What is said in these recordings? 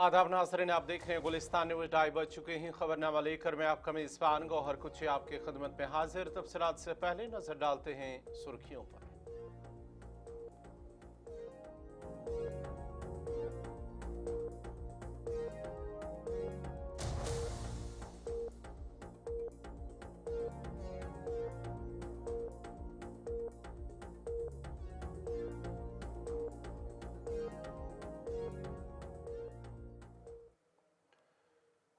आदाब नाज़रीन, आप देख रहे हैं गुलिस्तान न्यूज़। 2:30 बज चुके हैं। खबरनामा लेकर मैं आपका मेज़बान गौहर कुछ आपकी खिदमत में हाजिर। तफसीलात से पहले नजर डालते हैं सुर्खियों पर।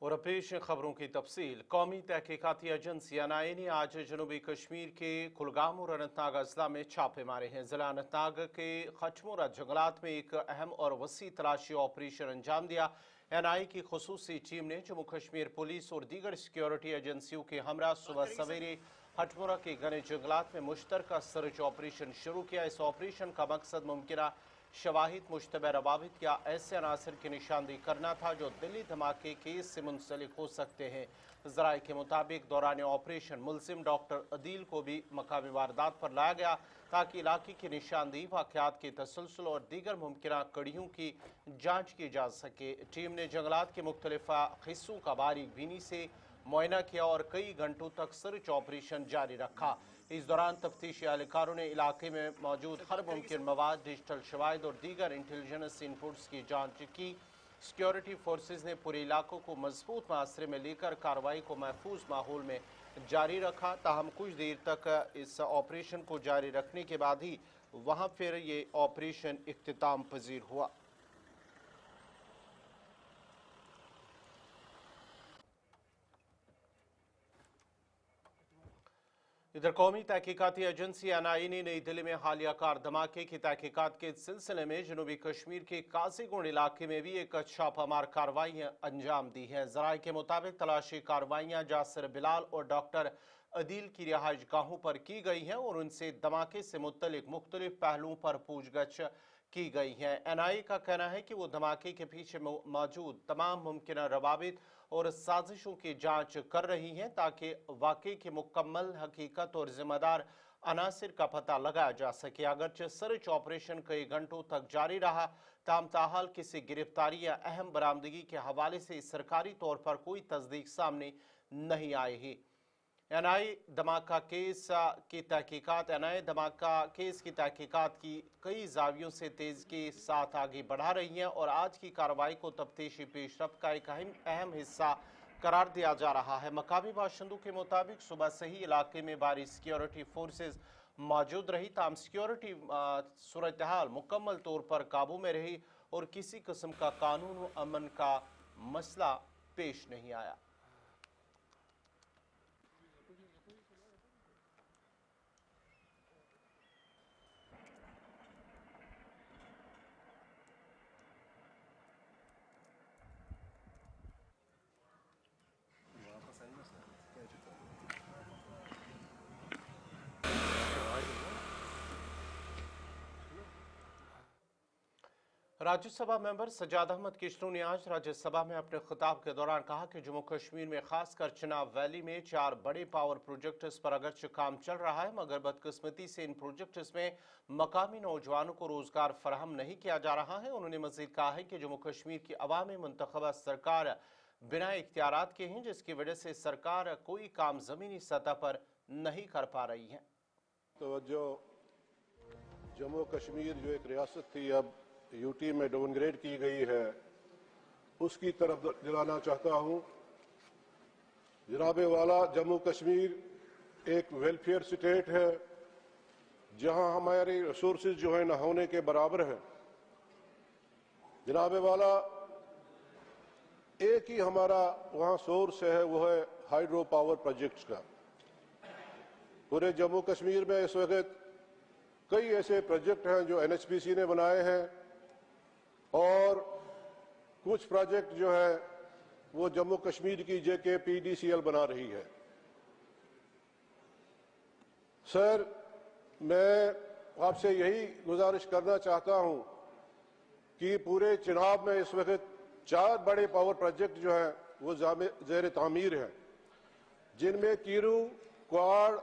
और पेश खबरों की तफसील। कौमी तहकीकाती एजेंसी NIA ने आज जनूबी कश्मीर के कुलगाम और अनंतनाग अजला में छापे मारे हैं। जिला अनंतनाग के खचमुरा जंगलात में एक अहम और वसी तलाशी ऑपरेशन अंजाम दिया। NIA की खुसूसी टीम ने जम्मू कश्मीर पुलिस और दीगर सिक्योरिटी एजेंसियों के हमरा सुबह सवेरे हटमुरा के घने जंगलात में मुश्तरका सर्च ऑपरेशन शुरू किया। इस ऑपरेशन का मकसद मुमकिन शवाहिद, मुश्तबह रवाबित या ऐसे अनासर की निशानदेही करना था जो दिल्ली धमाके केस से मुंसलिक हो सकते हैं। जराये के मुताबिक दौरान ऑपरेशन मुलजिम डॉक्टर अदील को भी मकामी वारदात पर लाया गया ताकि इलाके की निशानदेही, वाक़यात के तसलसल और दीगर मुमकिन कड़ियों की जाँच की जा सके। टीम ने जंगलात के मुख्तलिफ हिस्सों का बारीक बीनी से मुआयना किया और कई घंटों तक सर्च ऑपरेशन जारी रखा। इस दौरान तफ्तीशी एहलकारों ने इलाके में मौजूद हर मुमकिन मवाद, डिजिटल शवाहिद और दीगर इंटेलिजेंस इनपुट्स की जांच की। सिक्योरिटी फोर्सेज ने पूरे इलाकों को मजबूत मुआसरे में लेकर कार्रवाई को महफूज माहौल में जारी रखा। ताहम कुछ देर तक इस ऑपरेशन को जारी रखने के बाद ही वहाँ फिर ये ऑपरेशन इख्तिताम पजीर हुआ। इधर कौमी तहकीकाती एजेंसी NIA ने नई दिल्ली में हालिया कार धमाके की तहकीकात के सिलसिले में जनूबी कश्मीर के काजीगुंड इलाके में भी एक छापामार कार्रवाइयां अंजाम दी हैं। जराये के मुताबिक तलाशी कार्रवाइयां जासिर बिलाल और डॉक्टर अदील की रिहाइश गाहों पर की गई हैं और उनसे धमाके से मुत्तलिक मुख्तलिफ पहलुओं पर पूछगछ की गई है। NIA का कहना है कि वो धमाके के पीछे मौजूद तमाम मुमकिन रवाबित और साजिशों की जांच कर रही हैं ताकि वाकई की मुकम्मल हकीकत और जिम्मेदार अनासिर का पता लगाया जा सके। अगरचे सर्च ऑपरेशन कई घंटों तक जारी रहा, ताम ताहाल किसी गिरफ्तारी या अहम बरामदगी के हवाले से सरकारी तौर पर कोई तस्दीक सामने नहीं आई है। NIA धमाका केस की तहकीकात की कई जावियों से तेजी के साथ आगे बढ़ा रही हैं और आज की कार्रवाई को तफ्तीशी पेशरफ्त का एक अहम हिस्सा करार दिया जा रहा है। मकामी बाशिंदों के मुताबिक सुबह से ही इलाके में भारी सिक्योरिटी फोर्सेज मौजूद रही, ताम सिक्योरिटी सूरत हाल मुकम्मल तौर पर काबू में रही और किसी किस्म का कानून व अमन का मसला पेश नहीं आया। राज्यसभा मेंबर सजाद अहमद किश्तू ने आज राज्यसभा में अपने खिताब के दौरान कहा कि जम्मू कश्मीर में खासकर चिनाब वैली में 4 बड़े पावर प्रोजेक्ट्स पर अगरचे काम चल रहा है, मगर बदकिस्मती से इन प्रोजेक्ट्स में मकामी नौजवानों को रोजगार फराहम नहीं किया जा रहा है। उन्होंने मजीद कहा है कि जम्मू कश्मीर की अवामी मुंतखबा सरकार बिना इख्तियारात के हैं, जिसकी वजह से सरकार कोई काम जमीनी सतह पर नहीं कर पा रही है। तो जो जम्मू कश्मीर जो एक रियासत थी अब यूटी में डाउनग्रेड की गई है, उसकी तरफ दिलाना चाहता हूं। जनाबे वाला जम्मू कश्मीर एक वेलफेयर स्टेट है जहां हमारे रिसोर्सेज जो है न होने के बराबर है। जनाबे वाला एक ही हमारा वहां सोर्स है, वो है हाइड्रो पावर प्रोजेक्ट्स का। पूरे जम्मू कश्मीर में इस वक्त कई ऐसे प्रोजेक्ट हैं जो NHPC ने बनाए हैं और कुछ प्रोजेक्ट जो है वो जम्मू कश्मीर की JKPDCL बना रही है। सर, मैं आपसे यही गुजारिश करना चाहता हूं कि पूरे चिनाब में इस वक्त 4 बड़े पावर प्रोजेक्ट जो हैं वो ज़ेर तामीर हैं, जिनमें कीरू, क्वाड,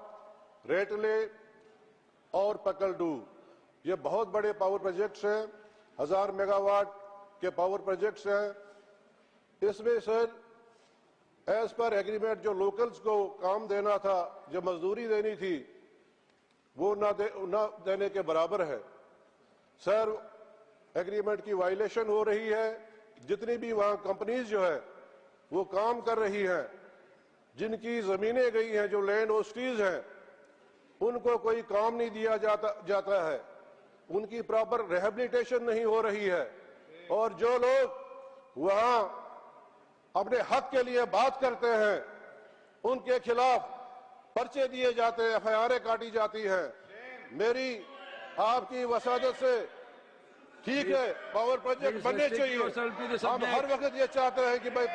रेटले और पकलडू ये बहुत बड़े पावर प्रोजेक्ट्स हैं। 1000 मेगावाट के पावर प्रोजेक्ट्स हैं इसमें सर एज पर एग्रीमेंट जो लोकल्स को काम देना था, जो मजदूरी देनी थी, वो ना देने के बराबर है। सर एग्रीमेंट की वायलेशन हो रही है। जितनी भी वहां कंपनीज जो है वो काम कर रही हैं, जिनकी जमीनें गई हैं, जो लैंड ओस्टीज हैं, उनको कोई काम नहीं दिया जाता है, उनकी प्रॉपर रिहेबिलिटेशन नहीं हो रही है, और जो लोग वहां अपने हक के लिए बात करते हैं उनके खिलाफ पर्चे दिए जाते हैं, एफआईआर काटी जाती हैं। मेरी आपकी वसादत से ठीक है, पावर प्रोजेक्ट बनने चाहिए। हम हर वक्त ये चाहते हैं कि भाई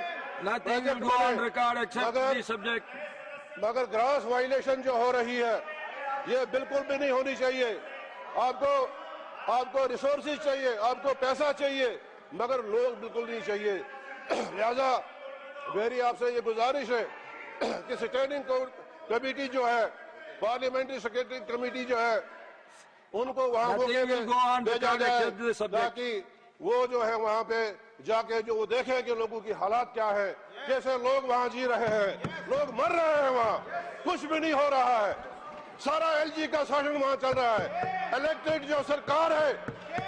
प्रोजेक्ट बने, मगर ग्रास वायलेशन जो हो रही है ये बिल्कुल भी नहीं होनी चाहिए। आपको रिसोर्सेज चाहिए, आपको पैसा चाहिए, मगर लोग बिल्कुल नहीं चाहिए। लिहाजा मेरी आपसे ये गुजारिश है कि स्टैंडिंग कमेटी जो है, पार्लियामेंट्री सेक्रेटरी कमेटी जो है, उनको वहां भेजा जाए ताकि वो जो है वहां पे जाके जो वो देखें कि लोगों की हालात क्या है, कैसे लोग वहां जी रहे हैं। लोग मर रहे हैं, वहां कुछ भी नहीं हो रहा है, सारा एलजी का शासन वहां चल रहा है। इलेक्टेड जो सरकार है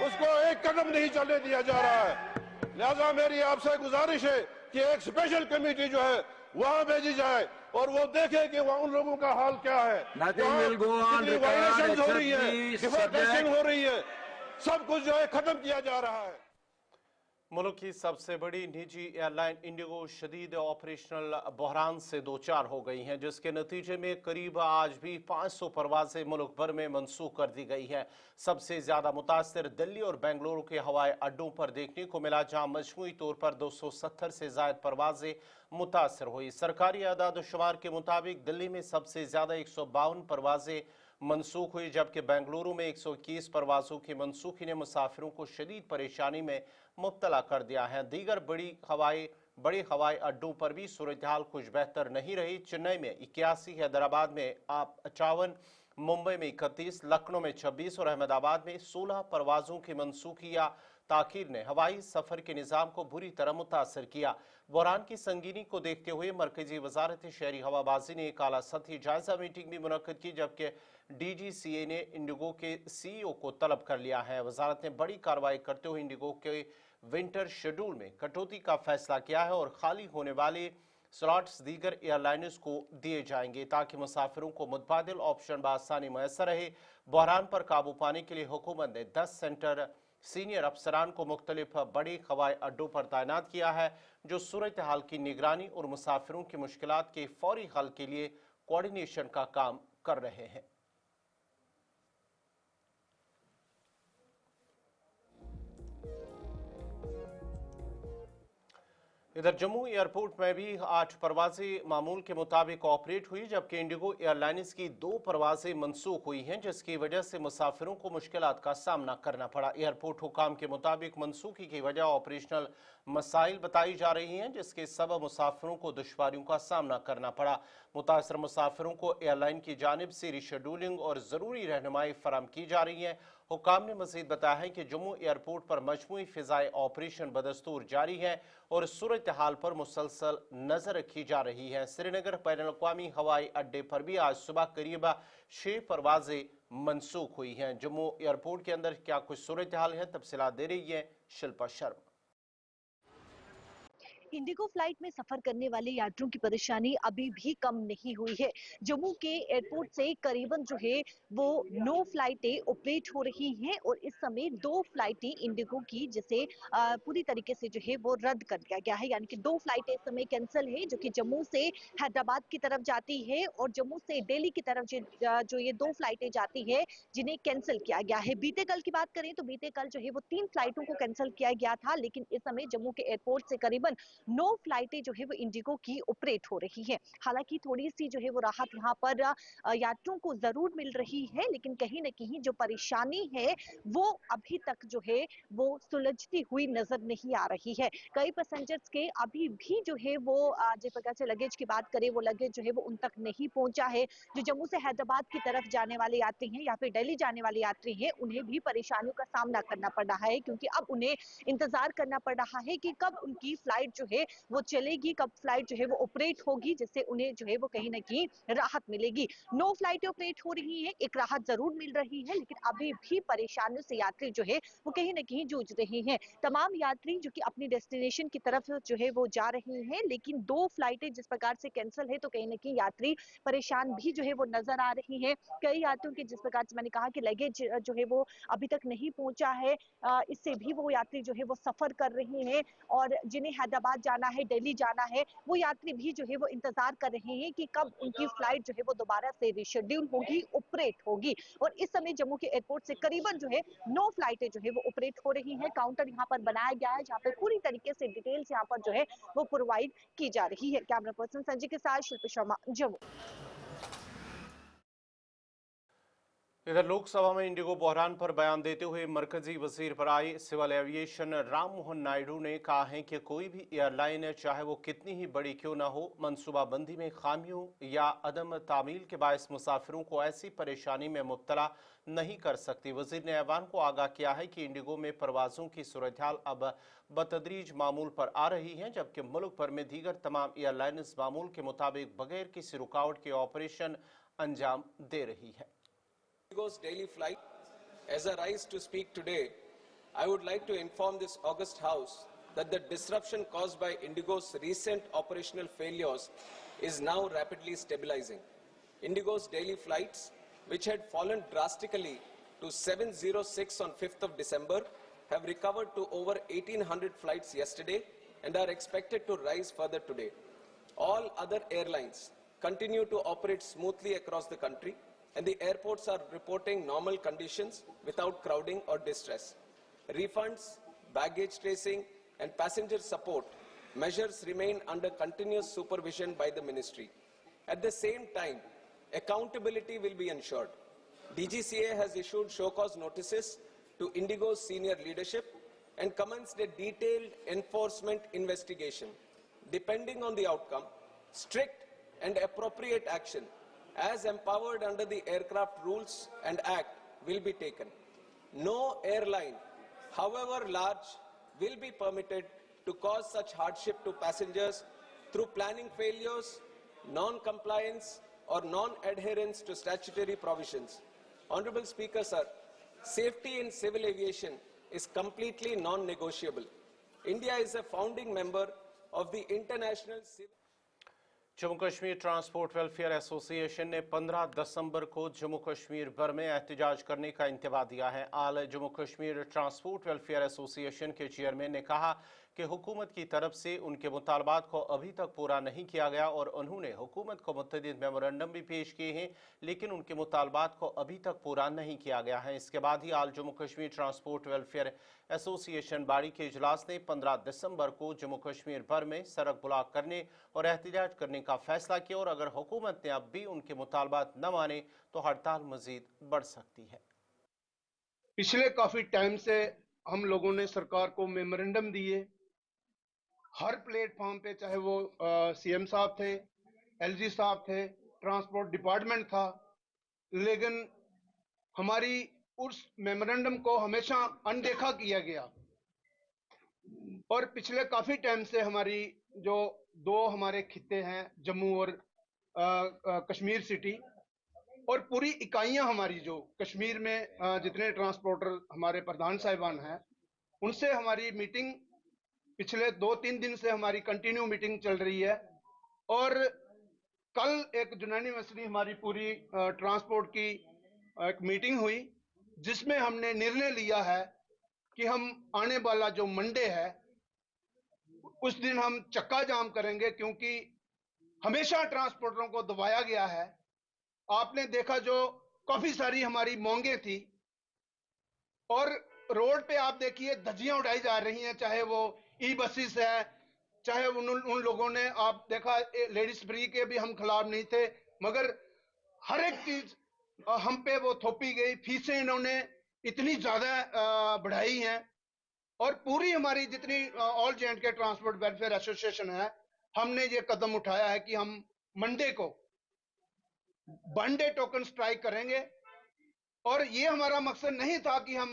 उसको एक कदम नहीं चलने दिया जा रहा है। लिहाजा मेरी आपसे गुजारिश है कि एक स्पेशल कमेटी जो है वहां भेजी जाए और वो देखे कि वहां उन लोगों का हाल क्या है, कितनी वायलेशन हो रही है, डिफॉल्टेशन हो रही है, सब कुछ जो है खत्म किया जा रहा है। मुल्क की सबसे बड़ी निजी एयरलाइन इंडिगो शदीद ऑपरेशनल बहरान से दो चार हो गई हैं, जिसके नतीजे में करीब आज भी 500 परवाजें मुल्क भर में मनसूख कर दी गई हैं। सबसे ज्यादा मुतासर दिल्ली और बेंगलुरु के हवाई अड्डों पर देखने को मिला, जहां मजमूई तौर पर 270 से ज्यादा परवाजें मुतासर हुई। सरकारी आदाद शुमार के मुताबिक दिल्ली में सबसे ज्यादा 152 परवाजें मनसूख हुई, जबकि बेंगलुरु में 121 परवाजों की मनसूखी ने मुसाफिरों को शदीद परेशानी में मुब्तला कर दिया है। दीगर बड़े हवाई अड्डों पर भी सूरत हाल कुछ बेहतर नहीं रही। चेन्नई में 81, हैदराबाद में 55, मुंबई में 31, लखनऊ में 26 और अहमदाबाद में 16 परवाजों की मनसूखी या ताखीर ने हवाई सफर के निज़ाम को बुरी तरह मुतासर किया। बहरान की संगीनी को देखते हुए मरकजी वजारत शहरी हवाबाजी ने एक आला सतही जायजा मीटिंग भी मुनक्किद की, जबकि DGCA ने इंडिगो के CEO को तलब कर लिया है। वजारत ने बड़ी कार्रवाई करते हुए इंडिगो के विंटर शेड्यूल में कटौती का फैसला किया है और खाली होने वाले स्लॉट्स दीगर एयरलाइंस को दिए जाएंगे ताकि मुसाफिरों को मुतबादिल ऑप्शन बआसानी मैसर रहे। बहरान पर काबू पाने के लिए हुकूमत ने 10 सेंटर सीनियर अफसरान को मुख्तलिफ बड़े हवाई अड्डों पर तैनात किया है, जो सूरत हाल की निगरानी और मुसाफिरों की मुश्किलात के फौरी हल के लिए कोऑर्डिनेशन का काम कर रहे हैं। इधर जम्मू एयरपोर्ट में भी 8 परवाजें मामूल के मुताबिक ऑपरेट हुई, जबकि इंडिगो एयरलाइंस की 2 परवाजें मनसूख हुई हैं, जिसकी वजह से मुसाफिरों को मुश्किलात का सामना करना पड़ा। एयरपोर्ट हुकाम के मुताबिक मनसूखी की वजह ऑपरेशनल मसाइल बताई जा रही हैं, जिसके सबब मुसाफिरों को दुश्वारियों का सामना करना पड़ा। मुतासर मुसाफिरों को एयरलाइन की जानिब से रिशेड्यूलिंग और ज़रूरी रहनुमाई फराम की जा रही है। हुकाम ने मजीद बताया है कि जम्मू एयरपोर्ट पर मजमूई फिजाई ऑपरेशन बदस्तूर जारी है और सूरत हाल पर मुसलसल नजर रखी जा रही है। श्रीनगर बैनुल-अक़वामी हवाई अड्डे पर भी आज सुबह करीब 6 परवाजें मनसूख हुई हैं। जम्मू एयरपोर्ट के अंदर क्या कुछ सूरत हाल है, तफसीलात दे रही है शिल्पा शर्मा। इंडिगो फ्लाइट में सफर करने वाले यात्रियों की परेशानी अभी भी कम नहीं हुई है। जम्मू के एयरपोर्ट से करीबन जो है वो 9 फ्लाइटें ऑपरेट हो रही हैं और इस समय 2 फ्लाइटें इंडिगो की जिसे पूरी तरीके से जो है वो रद्द कर दिया गया है, यानी कि 2 फ्लाइटें इस समय कैंसिल है, जो कि जम्मू से हैदराबाद की तरफ जाती है और जम्मू से दिल्ली की तरफ जो ये 2 फ्लाइटें जाती है जिन्हें कैंसिल किया गया है। बीते कल की बात करें तो बीते कल जो है वो 3 फ्लाइटों को कैंसिल किया गया था, लेकिन इस समय जम्मू के एयरपोर्ट से करीबन 9 फ्लाइटें जो है वो इंडिगो की ऑपरेट हो रही है। हालांकि थोड़ी सी जो है वो राहत यहाँ पर यात्रियों को जरूर मिल रही है, लेकिन कहीं ना कहीं जो परेशानी है वो अभी तक जो है वो सुलझती हुई नजर नहीं आ रही है। कई पैसेंजर्स के अभी भी जो है वो जिस प्रकार से लगेज की बात करें वो लगेज जो है वो उन तक नहीं पहुंचा है। जो जम्मू से हैदराबाद की तरफ जाने वाले यात्री हैं या फिर दिल्ली जाने वाले यात्री हैं, उन्हें भी परेशानियों का सामना करना पड़ रहा है, क्योंकि अब उन्हें इंतजार करना पड़ रहा है कि कब उनकी फ्लाइट जो है वो चलेगी, कब फ्लाइट जो है वो ऑपरेट होगी, जिससे उन्हें जो है वो कहीं ना कहीं राहत मिलेगी। 9 फ्लाइटें ऑपरेट हो रही हैं, एक राहत जरूर मिल रही है, लेकिन अभी भी परेशानियों से यात्री जो है वो कहीं ना कहीं जूझ रहे हैं। तमाम यात्री जो कि अपनी डेस्टिनेशन की तरफ जो है वो जा रहे हैं, लेकिन 2 फ्लाइटें जिस प्रकार से कैंसिल है तो कहीं ना कहीं यात्री परेशान भी जो है वो नजर आ रही है। कई यात्रियों के जिस प्रकार से मैंने कहा कि लगेज जो है वो अभी तक नहीं पहुंचा है, इससे भी वो यात्री जो है वो सफर कर रहे हैं, और जिन्हें हैदराबाद जाना है, दिल्ली जाना है, वो यात्री भी जो है वो इंतजार कर रहे हैं कि कब उनकी फ्लाइट जो है वो दोबारा से रिशेड्यूल होगी, ऑपरेट होगी। और इस समय जम्मू के एयरपोर्ट से करीबन जो है 9 फ्लाइटें जो है वो ऑपरेट हो रही हैं। काउंटर यहाँ पर बनाया गया है जहाँ पे पूरी तरीके से डिटेल्स यहाँ पर जो है वो प्रोवाइड की जा रही है। कैमरा पर्सन संजय के साथ शिल्पी शर्मा, जम्मू। इधर लोकसभा में इंडिगो बहरान पर बयान देते हुए मरकजी वजीर बराए सिविल एविएशन राम मोहन नायडू ने कहा है कि कोई भी एयरलाइन चाहे वो कितनी ही बड़ी क्यों न हो, मनसूबाबंदी में खामियों या अदम तामील के बायस मुसाफिरों को ऐसी परेशानी में मुब्तला नहीं कर सकती। वजीर ने ऐवान को आगाह किया है कि इंडिगो में परवाजों की सूरत हाल अब बतदरीज मामूल पर आ रही है, जबकि मुल्क भर में दीगर तमाम एयरलाइंस मामूल के मुताबिक बगैर किसी रुकावट के ऑपरेशन अंजाम दे रही है। IndiGo's daily flight. As I rise to speak today, I would like to inform this august House that the disruption caused by IndiGo's recent operational failures is now rapidly stabilizing. IndiGo's daily flights, which had fallen drastically to 706 on 5th of December, have recovered to over 1,800 flights yesterday and are expected to rise further today. All other airlines continue to operate smoothly across the country, and the airports are reporting normal conditions without crowding or distress. Refunds, baggage tracing, and passenger support measures remain under continuous supervision by the ministry. At the same time, accountability will be ensured. DGCA has issued show cause notices to IndiGo's senior leadership and commenced a detailed enforcement investigation. Depending on the outcome, strict and appropriate action as empowered under the Aircraft Rules and Act will be taken. No airline, however large, will be permitted to cause such hardship to passengers through planning failures, non-compliance or non-adherence to statutory provisions. Honorable Speaker, sir, safety in civil aviation is completely non-negotiable. India is a founding member of the International Civil Jammu Kashmir transport welfare association ने 15 दिसंबर को जम्मू कश्मीर भर में एहतजाज करने का इंतबाह दिया है। All Jammu Kashmir transport welfare association के चेयरमैन ने कहा कि हुकूमत की तरफ से उनके मुतालबात को अभी तक पूरा नहीं किया गया और उन्होंने हुकूमत को मुतअद्दिद मेमोरेंडम भी पेश किए हैं, लेकिन उनके मुतालबात को अभी तक पूरा नहीं किया गया है। इसके बाद ही all Jammu Kashmir transport welfare association body के इजलास ने 15 दिसंबर को जम्मू कश्मीर भर में सड़क ब्लॉक करने और एहतजाज करने का फैसला किया और अगर हुकूमत ने अब भी उनके मुतालबात न माने तो हड़ताल मजीद बढ़ सकती है। पिछले काफी टाइम से हम लोगों ने सरकार को मेमोरेंडम दिए, हर प्लेटफॉर्म पे, चाहे वो सीएम साहब थे, एलजी साहब थे, ट्रांसपोर्ट डिपार्टमेंट था, लेकिन हमारी उस मेमोरेंडम को हमेशा अनदेखा किया गया। और पिछले काफी टाइम से हमारी जो दो हमारे खित्ते हैं, जम्मू और कश्मीर सिटी, और पूरी इकाइयां हमारी जो कश्मीर में जितने ट्रांसपोर्टर हमारे प्रधान साहिबान हैं, उनसे हमारी मीटिंग पिछले 2-3 दिन से हमारी कंटिन्यू मीटिंग चल रही है। और कल एक यूनानिमसली हमारी पूरी ट्रांसपोर्ट की एक मीटिंग हुई, जिसमें हमने निर्णय लिया है कि हम आने वाला जो मंडे है उस दिन हम चक्का जाम करेंगे, क्योंकि हमेशा ट्रांसपोर्टरों को दबाया गया है। आपने देखा जो काफी सारी हमारी मांगे थी, और रोड पे आप देखिए धज्जियां उड़ाई जा रही हैं, चाहे वो ई बसेस है, चाहे उन लोगों ने, आप देखा लेडीज फ्री के भी हम खिलाफ नहीं थे, मगर हर एक चीज हम पे वो थोपी गई। फीसें इन्होंने इतनी ज्यादा बढ़ाई हैं, और पूरी हमारी जितनी ऑल जेएंड के ट्रांसपोर्ट वेलफेयर एसोसिएशन है, हमने ये कदम उठाया है कि हम मंडे को 1 डे टोकन स्ट्राइक करेंगे। और ये हमारा मकसद नहीं था कि हम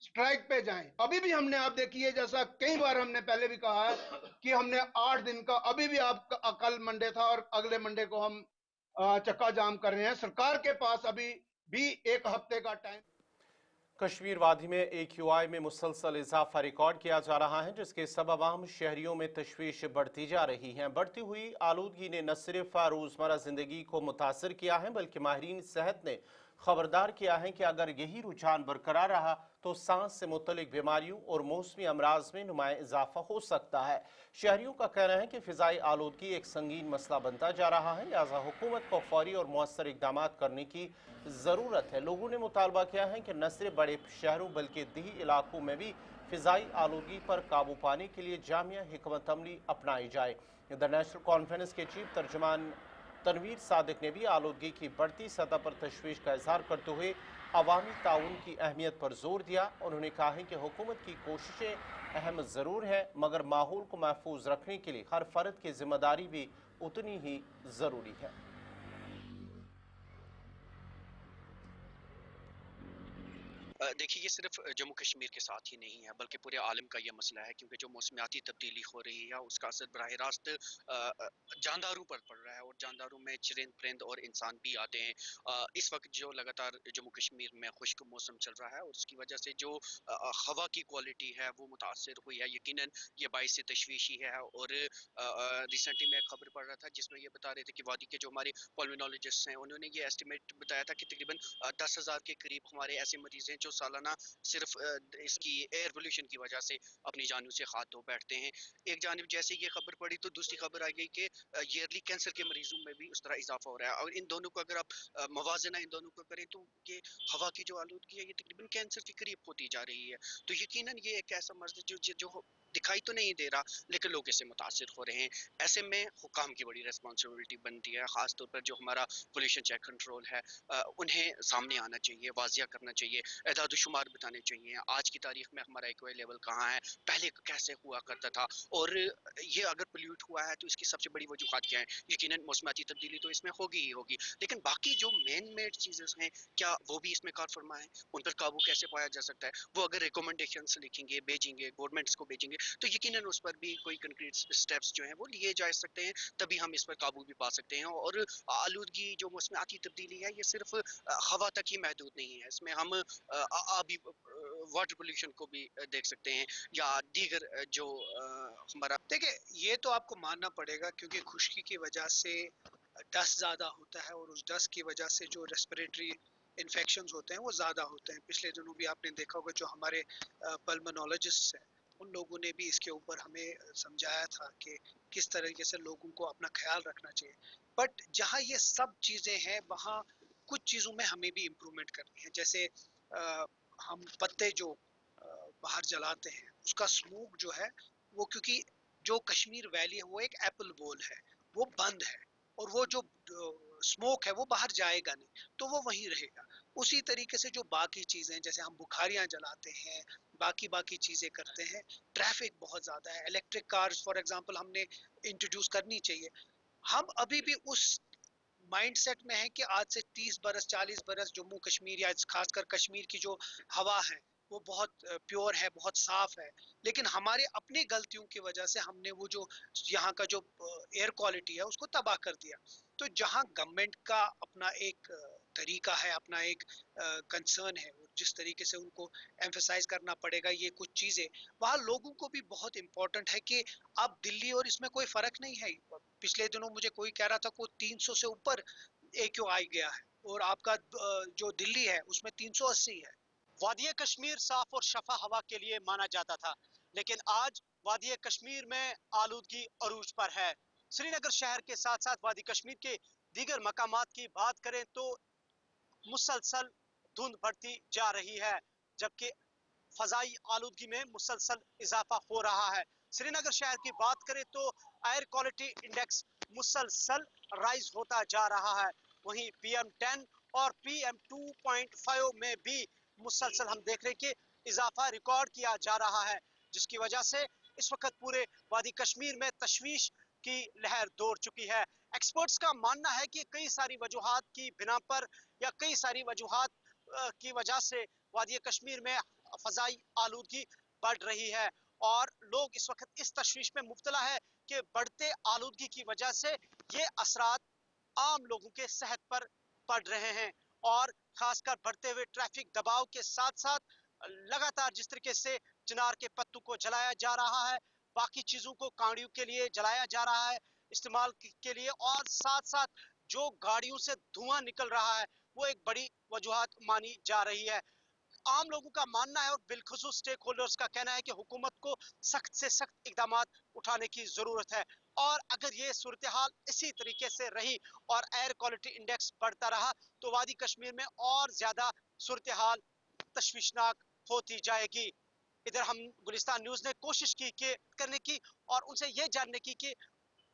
स्ट्राइक पे जाएं। अभी भी हमने, आप देखिए, जैसा कई बार हमने पहले भी कहा है कि हमने 8 दिन का, अभी भी आप कल मंडे था और अगले मंडे को हम चक्का जाम कर रहे हैं। सरकार के पास अभी भी 1 हफ्ते का टाइम। कश्मीर वादी में AQI में मुसलसल इजाफा रिकॉर्ड किया जा रहा है, जिसके सबब आम शहरियों में तशवीश बढ़ती जा रही है। बढ़ती हुई आलूदगी ने न सिर्फ रोजमर्रा जिंदगी को मुतासर किया है, बल्कि माहिरीन सेहत ने खबरदार किया है कि अगर यही रुझान बरकरार रहा तो सांस से मुतलिक बीमारियों और मौसमी अमराज में नुमाया इजाफा हो सकता है। शहरियों का कहना है कि फिजाई आलूदगी एक संगीन मसला बनता जा रहा है, लिहाजा हुकूमत को फौरी और मौसर इकदाम करने की ज़रूरत है। लोगों ने मुतालबा किया है कि न सिर्फ बड़े शहरों बल्कि देही इलाकों में भी फिजाई आलूदगी पर काबू पाने के लिए जामिया हिकमत अमली अपनाई जाए। इंटरनेशनल कॉन्फ्रेंस के चीफ तर्जुमान तनवीर सादिक ने भी आलूदगी की बढ़ती सतह पर तशवीश का इजहार करते हुए अवामी ताउन की अहमियत पर जोर दिया। उन्होंने कहा है कि हुकूमत की कोशिशें अहम ज़रूर है, मगर माहौल को महफूज रखने के लिए हर फर्द की जिम्मेदारी भी उतनी ही ज़रूरी है। देखिए, ये सिर्फ जम्मू कश्मीर के साथ ही नहीं है, बल्कि पूरे आलम का ये मसला है, क्योंकि जो मौसमियाती तब्दीली हो रही है उसका असर बराह रास्त जानदारों पर पड़ रहा है, और जानदारों में चरिंद परिंद और इंसान भी आते हैं। इस वक्त जो लगातार जम्मू कश्मीर में खुश्क मौसम चल रहा है, और उसकी वजह से जो हवा की क्वालिटी है वो मुतासर हुई है। यकीनन ये बाइस तशवीशी है। और रिसेंटली मैं एक खबर पढ़ रहा था जिसमें ये बता रहे थे कि वादी के जो हमारे पल्मोनोलॉजिस्ट हैं, उन्होंने ये एस्टिमेट बताया था कि तकरीबन 10,000 के करीब हमारे ऐसे मरीज हैं जो सालाना सिर्फ इसकी एयर पोल्यूशन की वजह से अपनी जानों से हाथ धो बैठते हैं। एक जानिब जैसे ये खबर पड़ी तो दूसरी खबर आ गई कि ईयरली कैंसर के मरीजों में भी उस तरह इजाफा हो रहा है। और इन दोनों को अगर आप मवाजना इन दोनों को करें तो ये हवा की जो आलूदगी है ये तकरीबन कैंसर के करीब होती जा रही है। तो यकीनन ये एक ऐसा मर्ज जो दिखाई तो नहीं दे रहा, लेकिन लोग इससे मुतासिर हो रहे हैं। ऐसे में हुकाम की बड़ी रिस्पॉन्सिबिलिटी बनती है, खासतौर पर जो हमारा पोल्यूशन चेक कंट्रोल है, उन्हें सामने आना चाहिए, वाजिया करना चाहिए, एदाद-ओ-शुमार बताने चाहिए। आज की तारीख में हमारा एक्वाई लेवल कहाँ है, पहले कैसे हुआ करता था, और ये अगर पोल्यूट हुआ है तो इसकी सबसे बड़ी वजूहात क्या है। यकीनन मौसमाती तब्दीली तो इसमें होगी ही होगी, लेकिन बाकी जो मेन मेड चीज़ें हैं, क्या वो भी इसमें कार फरमा है? उन पर काबू कैसे पाया जा सकता है? वो अगर रिकमेंडेशंस लिखेंगे, भेजेंगे, गवर्नमेंट्स को भेजेंगे, तो यकीनन उस पर भी कोई कंक्रीट स्टेप्स जो हैं वो लिए जा सकते हैं, तभी हम इस पर काबू भी पा सकते हैं। और आलूदगी जो मौसमाती तब्दीली है, ये सिर्फ हवा तक ही महदूद नहीं है। इसमें हम आबी वाटर पोल्यूशन को भी देख सकते हैं, या दीगर जो हमारा। देखिए, ये तो आपको मानना पड़ेगा, क्योंकि खुश्की की वजह से डस्ट ज़्यादा होता है, और उस डस्ट की वजह से जो रेस्पिरेटरी इन्फेक्शंस होते हैं वो ज़्यादा होते हैं। पिछले दिनों भी आपने देखा होगा, जो हमारे पल्मोनोलॉजिस्ट हैं उन लोगों ने भी इसके ऊपर हमें समझाया था कि किस तरीके से लोगों को अपना ख्याल रखना चाहिए। बट जहाँ ये सब चीज़ें हैं, वहाँ कुछ चीज़ों में हमें भी इम्प्रूवमेंट करनी है। जैसे हम पत्ते जो बाहर जलाते हैं, उसका स्मोक जो है वो, क्योंकि जो कश्मीर वैली है वो एक एप्पल बोल है, वो बंद है, और वो जो स्मोक है वो बाहर जाएगा नहीं, तो वो वहीं रहेगा। उसी तरीके से जो बाकी चीज़ें, जैसे हम बुखारियाँ जलाते हैं, बाकी चीज़ें करते हैं, ट्रैफिक बहुत ज़्यादा है, इलेक्ट्रिक कार्स फॉर एग्जांपल हमने इंट्रोड्यूस करनी चाहिए। हम अभी भी उस माइंडसेट में है कि आज से 30 बरस 40 बरस जम्मू कश्मीर या खासकर कश्मीर की जो हवा है वो बहुत प्योर है, बहुत साफ है, लेकिन हमारे अपनी गलतियों की वजह से हमने वो जो यहाँ का जो एयर क्वालिटी है उसको तबाह कर दिया। तो जहाँ गवर्नमेंट का अपना एक तरीका है, अपना एक कंसर्न है, और जिस तरीके से उनको एम्फेसाइज करना पड़ेगा ये कुछ चीज़ें, वहाँ लोगों को भी बहुत इम्पोर्टेंट है कि अब दिल्ली और इसमें कोई फ़र्क नहीं है। पिछले दिनों मुझे कोई कह रहा था कि 300 से ऊपर AQI गया है, और आपका जो दिल्ली है उसमें 380 है। वादी कश्मीर साफ और शफा हवा के लिए माना जाता था, लेकिन आज वादी कश्मीर में आलूदगी अरूज पर है। श्रीनगर शहर के साथ साथ वादी कश्मीर के दीगर मकामात की बात करें तो मुसलसल धुंध बढ़ती जा रही है, जबकि फजाई आलूदगी में मुसलसल इजाफा हो रहा है। श्रीनगर शहर की बात करें तो एयर क्वालिटी इंडेक्स मुसलसल राइज होता जा रहा है। वहीं PM10 और PM2.5 में भी मुसलसल हम देख रहे हैं कि इजाफा रिकॉर्ड किया जा रहा है, जिसकी वजह से इस वक्त पूरे वादी कश्मीर में तशवीश की लहर दौड़ चुकी है। एक्सपर्ट्स का मानना है कि कई सारी वजूहात की बिना पर या कई सारी वजूहात की वजह से वादी कश्मीर में फजाई आलूदगी बढ़ रही है और लोग इस वक्त इस तशवीश में मुब्तला है कि बढ़ते आलूदगी की वजह से ये असरात आम लोगों के सेहत पर पड़ रहे हैं और खासकर बढ़ते हुए ट्रैफिक दबाव के साथ साथ लगातार जिस तरीके से चिनार के पत्तों को जलाया जा रहा है, बाकी चीजों को कांडियों के लिए जलाया जा रहा है इस्तेमाल के लिए, और साथ साथ जो गाड़ियों से धुआं निकल रहा है वो एक बड़ी वजूहत मानी जा रही है। आम लोगों का मानना है और बिलखुसूस स्टेक होल्डर्स का कहना है कि हुकूमत को सख्त से सख्त इकदाम उठाने की जरूरत है और अगर ये सूरत हाल इसी तरीके से रही और एयर क्वालिटी इंडेक्स बढ़ता रहा तो वादी कश्मीर में और ज्यादा सूरत हाल तशवीशनाक होती जाएगी। इधर हम गुलिस्तान न्यूज ने कोशिश की कि करने की और उनसे ये जानने की कि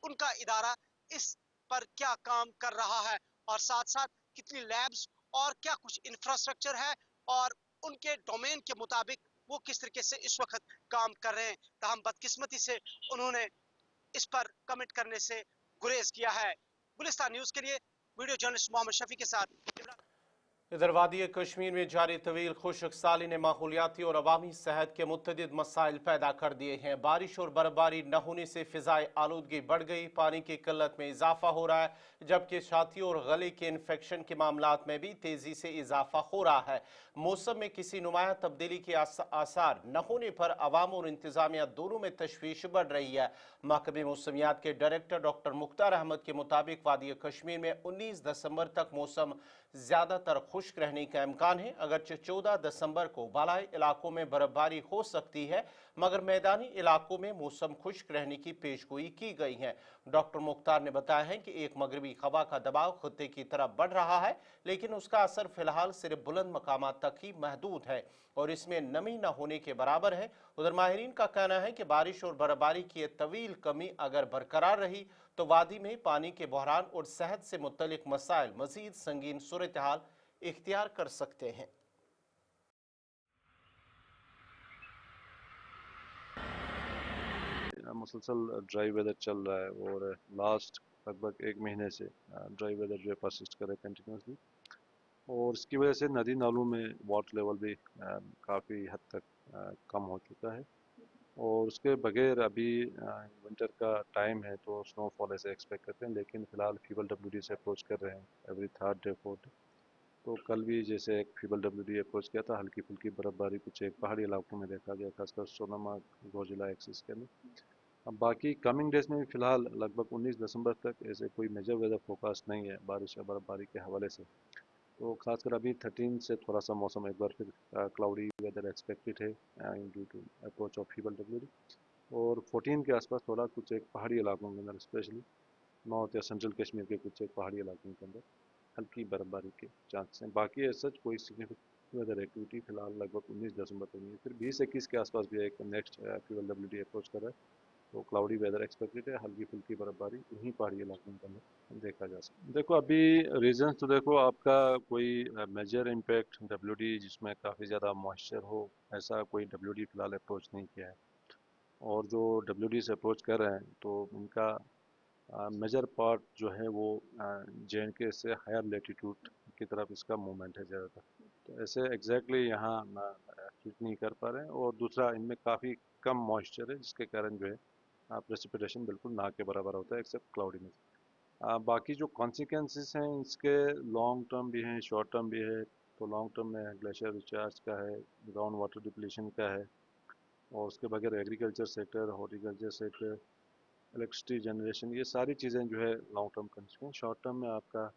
उनका इदारा इस पर क्या काम कर रहा है और साथ साथ कितनी लैब्स और क्या कुछ इंफ्रास्ट्रक्चर है और उनके डोमेन के मुताबिक वो किस तरीके से इस वक्त काम कर रहे हैं। ताहम बदकिस्मती से उन्होंने इस पर कमेंट करने से गुरेज किया है। गुलिस्तान न्यूज के लिए वीडियो जर्नलिस्ट मोहम्मद शफी के साथ इधर वादी कश्मीर में जारी तवील खुश्क साली ने माहौलियाती और अवामी सेहत के मुतअद्दिद मसाइल पैदा कर दिए हैं। बारिश और बर्फबारी न होने से फिजाई आलूदगी बढ़ गई, पानी की किल्लत में इजाफा हो रहा है, जबकि छाती और गले के इन्फेक्शन के मामलात में भी तेजी से इजाफा हो रहा है। मौसम में किसी नुमाया तब्दीली के आसार न होने पर अवाम और इंतजामिया दोनों में तशवीश बढ़ रही है। महकमे मौसमियात के डायरेक्टर डॉक्टर मुख्तार अहमद के मुताबिक वादी कश्मीर में 19 दिसंबर तक मौसम ज्यादातर खुश्क रहने का इम्कान है। अगरचे 14 दिसंबर को बालाई इलाकों में बर्फबारी हो सकती है, मगर मैदानी इलाकों में मौसम खुश्क रहने की पेशगोई की गई है। डॉक्टर मुख्तार ने बताया है कि एक मगरबी हवा का दबाव खत्ते की तरफ बढ़ रहा है, लेकिन उसका असर फिलहाल सिर्फ बुलंद मकामात तक ही महदूद है और इसमें नमी न होने के बराबर है। उधर माहिरीन का कहना है कि बारिश और बर्फबारी की तवील कमी अगर बरकरार रही तो वादी में पानी के बहरान और सेहत से मुतल्लिक मसाइल मजीद संगीन सूरत हाल इख्तियार कर सकते हैं। मुसलसल ड्राई वेदर चल रहा है और लास्ट लगभग एक महीने से ड्राई वेदर जो है परसिस्ट कर रहा है कंटिन्यूसली, और इसकी वजह से नदी नालों में वाटर लेवल भी काफ़ी हद तक कम हो चुका है। और उसके बगैर अभी विंटर का टाइम है तो स्नोफॉल ऐसे एक्सपेक्ट करते हैं, लेकिन फ़िलहाल फीबल डब्ल्यूडी से अप्रोच कर रहे हैं every third day fourth day. तो कल भी जैसे एक फीबल डब्ल्यूडी अप्रोच किया था, हल्की फुल्की बर्फबारी कुछ एक पहाड़ी इलाकों में देखा गया, खासकर सोनामार्ग गोजिला एक्सिस के लिए। अब बाकी कमिंग डेज में भी फ़िलहाल लगभग 19 दिसंबर तक ऐसे कोई मेजर वेदर फोकास्ट नहीं है बारिश या बर्फबारी के हवाले से। तो खासकर अभी 13 से थोड़ा सा मौसम एक बार फिर क्लाउडी वेदर एक्सपेक्टेड है due to approach of feeble WD, और 14 के आसपास थोड़ा कुछ एक पहाड़ी इलाकों के अंदर स्पेशली नॉर्थ या सेंट्रल कश्मीर के कुछ एक पहाड़ी इलाकों के अंदर हल्की बर्फबारी के चांस हैं। बाकी सच कोई सिग्निफिकेंट वेदर एक्टिविटी फिलहाल लगभग 19 दिसंबर तक नहीं है। फिर 20-21 के आसपास भी एक नेक्स्ट फीबल डब्ल्यूडी अप्रोच कर रहा है, तो क्लाउडी वेदर एक्सपेक्टेड है, हल्की फुल्की बर्फबारी इन्हीं पहाड़ी इलाकों के अंदर देखा जा सकता है। देखो अभी रीजंस तो देखो आपका कोई मेजर इम्पैक्ट डब्ल्यूडी जिसमें काफ़ी ज़्यादा मॉइस्चर हो, ऐसा कोई डब्ल्यूडी फिलहाल अप्रोच नहीं किया है। और जो डब्ल्यूडी से अप्रोच कर रहे हैं तो उनका मेजर पार्ट जो है वो जे.एंड.के से हायर लेटीट्यूड की तरफ इसका मूवमेंट है ज़्यादातर, तो ऐसे एग्जैक्टली यहाँ फिट नहीं कर पा रहे हैं। और दूसरा इनमें काफ़ी कम मॉइस्चर है जिसके कारण जो है प्रेसिपिटेशन बिल्कुल ना के बराबर होता है एक्सेप्ट क्लाउडी में। बाकी जो कॉन्सिक्वेंसेस हैं इसके लॉन्ग टर्म भी हैं, शॉर्ट टर्म भी है। तो लॉन्ग टर्म में ग्लेशियर रिचार्ज का है, ग्राउंड वाटर डिप्लीशन का है, और उसके बगैर agriculture sector, horticulture sector, electricity generation, ये सारी चीज़ें जो है long term consequence. Short term में आपका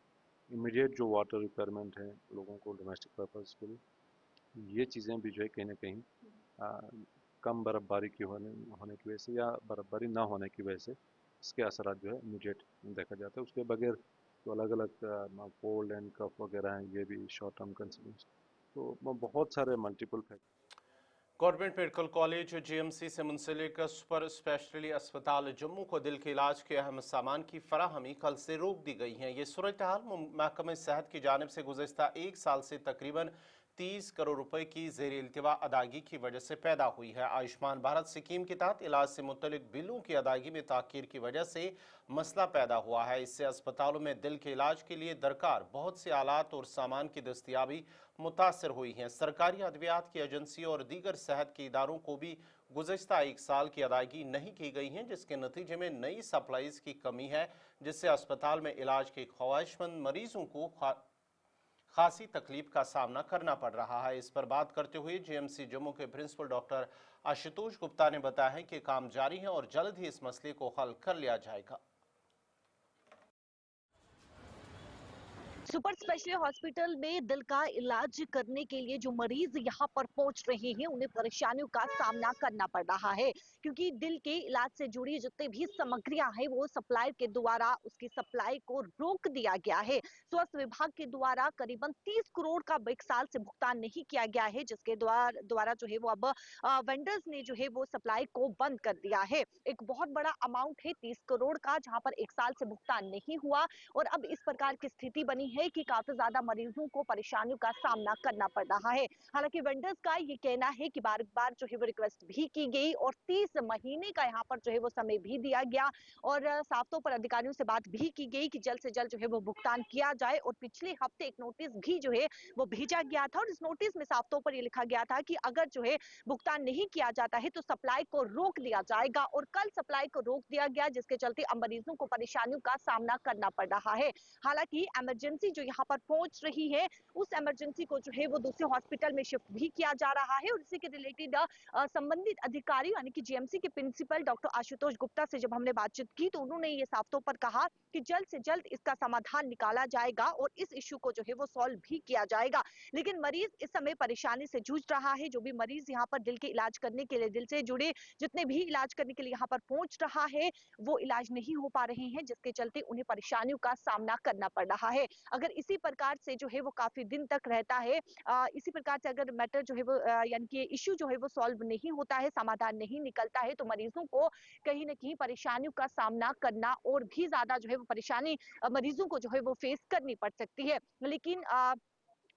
इमीडिएट जो वाटर रिक्वायरमेंट है लोगों को डोमेस्टिक पर्पज़ के लिए, ये चीज़ें भी जो है कहीं ना कहीं कम बर्फबारी की होने की वजह से या बर्फबारी ना होने की वजह से इसके असरात जो है इमीडिएट देखा जाता है। उसके बगैर जो अलग अलग कोल्ड एंड कफ वगैरह हैं ये भी शॉर्ट टर्म कंसिक्वेंस, तो बहुत सारे multiple factor. Government medical college GMC से मुंसलिक सुपर स्पेशलिटी अस्पताल जम्मू को दिल के इलाज के अहम सामान की फराहमी कल से रोक दी गई है। ये सूरत हाल महकमे सेहत की जानिब से गुज़श्ता एक साल से तकरीबन 30 करोड़ रुपए की ज़ेर इल्तिवा अदायगी की वजह से पैदा हुई है। आयुष्मान भारत स्कीम के तहत इलाज से मुतल्लिक बिलों की अदायगी में ताख़ीर की वजह से मसला पैदा हुआ है। इससे अस्पतालों में दिल के इलाज के लिए दरकार बहुत से आलात और सामान की दस्तियाबी मुतासर हुई हैं। सरकारी अद्वियात की एजेंसी और दीगर सेहत के इदारों को भी गुज़श्ता 1 साल की अदायगी नहीं की गई है, जिसके नतीजे में नई सप्लाईज की कमी है, जिससे अस्पताल में इलाज के ख्वाहिशमंद मरीजों को खासी तकलीफ का सामना करना पड़ रहा है। इस पर बात करते हुए जीएमसी जम्मू के प्रिंसिपल डॉक्टर आशुतोष गुप्ता ने बताया है कि काम जारी है और जल्द ही इस मसले को हल कर लिया जाएगा। सुपर स्पेशलिटी हॉस्पिटल में दिल का इलाज करने के लिए जो मरीज यहाँ पर पहुंच रहे हैं उन्हें परेशानियों का सामना करना पड़ रहा है, क्योंकि दिल के इलाज से जुड़ी जितनी भी सामग्रियां हैं वो सप्लाई के द्वारा उसकी सप्लाई को रोक दिया गया है। स्वास्थ्य विभाग के द्वारा करीबन 30 करोड़ का 1 साल से भुगतान नहीं किया गया है, जिसके द्वारा जो है वो अब वेंडर्स ने जो है वो सप्लाई को बंद कर दिया है। एक बहुत बड़ा अमाउंट है 30 करोड़ का, जहां पर 1 साल से भुगतान नहीं हुआ और अब इस प्रकार की स्थिति बनी है कि काफी ज्यादा मरीजों को परेशानियों का सामना करना पड़ रहा है। हालांकि वेंडर्स का ये कहना है कि बार बार जो है वो रिक्वेस्ट भी की गई और 30 महीने का यहाँ पर जो है वो समय भी दिया गया और साफ तौर पर अधिकारियों से बात भी की गई कि जल्द से जल्द जो है वो भुगतान किया जाए। और पिछले हफ्ते एक नोटिस भी जो है वो भेजा गया था और इस नोटिस में साफ तौर पर ये लिखा गया था कि अगर जो है भुगतान नहीं किया जाता है तो सप्लाई को रोक दिया जाएगा और कल सप्लाई को रोक दिया गया, जिसके चलते अब मरीजों को परेशानियों का सामना करना पड़ रहा है। हालांकि इमरजेंसी जो यहाँ पर पहुंच रही है उस इमरजेंसी को जो है वो दूसरे हॉस्पिटल में शिफ्ट भी किया जा रहा है और इसी के रिलेटेड संबंधित अधिकारी यानी कि जीएमसी के प्रिंसिपल डॉक्टर आशुतोष गुप्ता से जब हमने बातचीत की तो उन्होंने ये साफ तौर पर कहा कि जल्द से जल्द इसका समाधान निकाला जाएगा और इस इश्यू को जो है वो सॉल्व भी किया जाएगा। लेकिन मरीज इस समय परेशानी से जूझ रहा है। जो भी मरीज यहाँ पर दिल के इलाज करने के लिए, दिल से जुड़े जितने भी इलाज करने के लिए यहाँ पर पहुंच रहा है वो इलाज नहीं हो पा रहे हैं, जिसके चलते उन्हें परेशानियों का सामना करना पड़ रहा है। अगर इसी प्रकार से जो है वो काफी दिन तक रहता है, इसी प्रकार से अगर मैटर जो है वो यानी कि इश्यू जो है वो सॉल्व नहीं होता है, समाधान नहीं निकलता है, तो मरीजों को कहीं ना कहीं परेशानियों का सामना करना और भी ज्यादा जो है वो परेशानी मरीजों को जो है वो फेस करनी पड़ सकती है। लेकिन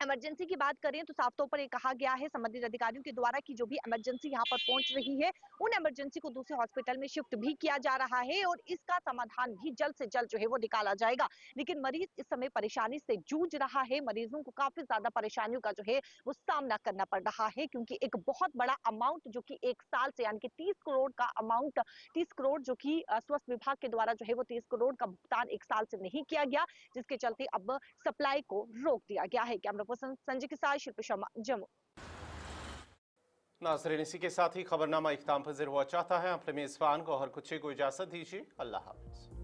इमरजेंसी की बात करें तो साफ तौर पर ये कहा गया है संबंधित अधिकारियों के द्वारा कि जो भी इमरजेंसी यहाँ पर पहुंच रही है उन इमरजेंसी को दूसरे हॉस्पिटल में शिफ्ट भी किया जा रहा है और इसका समाधान भी जल्द से जल्द जो है वो निकाला जाएगा। लेकिन मरीज इस समय परेशानी से जूझ रहा है, मरीजों को काफी ज्यादा परेशानियों का जो है वो सामना करना पड़ रहा है, क्योंकि एक बहुत बड़ा अमाउंट जो कि 1 साल से यानी कि 30 करोड़ का अमाउंट, 30 करोड़ जो कि स्वास्थ्य विभाग के द्वारा जो है वो 30 करोड़ का भुगतान 1 साल से नहीं किया गया, जिसके चलते अब सप्लाई को रोक दिया गया है। कैमरा पर्सन संजय के साथ शिल्पी शर्मा, जम्मू। नाज़रीन, इसी के साथ ही खबरनामा इख्तिताम पज़ीर हुआ चाहता है। अपने मेज़बान को हर कुछ को इजाज़त दीजिए। अल्लाह हाफ़िज़।